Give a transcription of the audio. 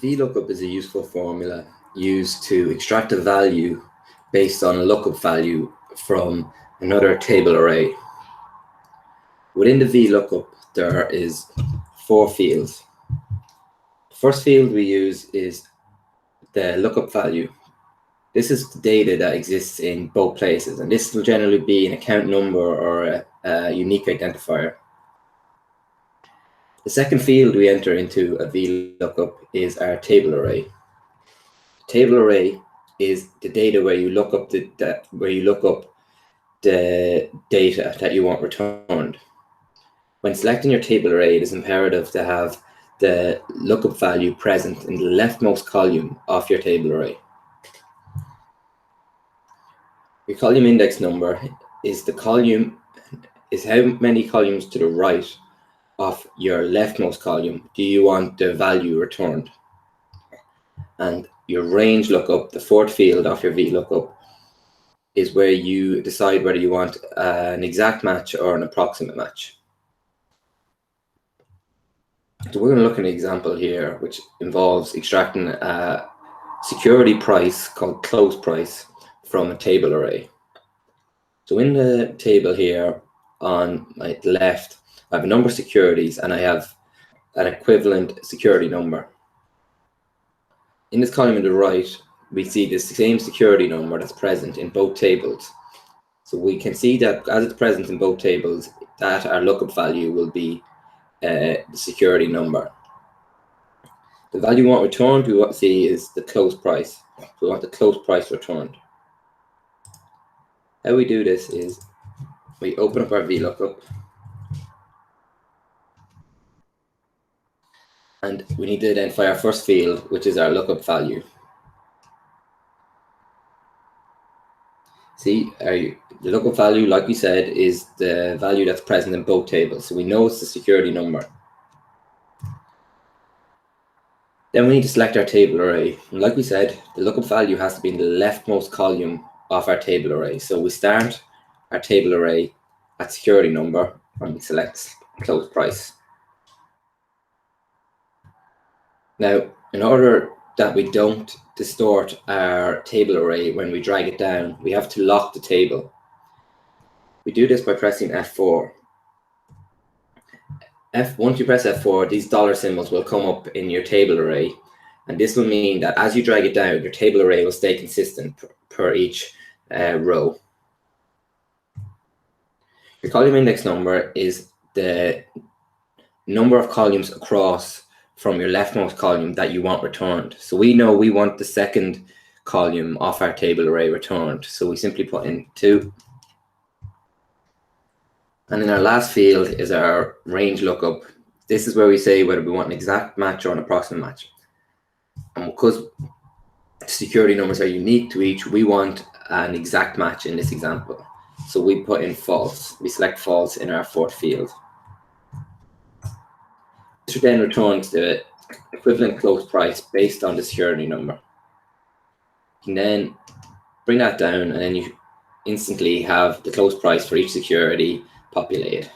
The Vlookup is a useful formula used to extract a value based on a lookup value from another table array. Within the Vlookup, there is 4 fields. The first field we use is the lookup value. This is the data that exists in both places, and this will generally be an account number or a unique identifier. The second field we enter into a Vlookup is our table array. The table array is the data where you look up the data that you want returned. When selecting your table array, it is imperative to have the lookup value present in the leftmost column of your table array. Your column index number is how many columns to the right of your leftmost column do you want the value returned. And your range lookup, the fourth field of your Vlookup, is where you decide whether you want an exact match or an approximate match. So we're going to look at an example here which involves extracting a security price called close price from a table array. So in the table here on my left, I have a number of securities and I have an equivalent security number. In this column on the right, we see the same security number that's present in both tables. So we can see that as it's present in both tables, that our lookup value will be the security number. The value we want returned, we want to see is the close price. We want the close price returned. How we do this is we open up our Vlookup and we need to identify our first field, which is our lookup value. See, the lookup value, like we said, is the value that's present in both tables. So we know it's the security number. Then we need to select our table array. And like we said, the lookup value has to be in the leftmost column of our table array. So we start our table array at security number and we select close price. Now, in order that we don't distort our table array when we drag it down, we have to lock the table. We do this by pressing F4. Once you press F4, these dollar symbols will come up in your table array, and this will mean that as you drag it down, your table array will stay consistent per each row. Your column index number is the number of columns across from your leftmost column that you want returned. So we know we want the second column of our table array returned. So we simply put in 2. And in our last field is our range lookup. This is where we say whether we want an exact match or an approximate match. And because security numbers are unique to each, we want an exact match in this example. So we put in false. We select false in our fourth field. This then returns the equivalent close price based on the security number. You can then bring that down and then you instantly have the close price for each security populated.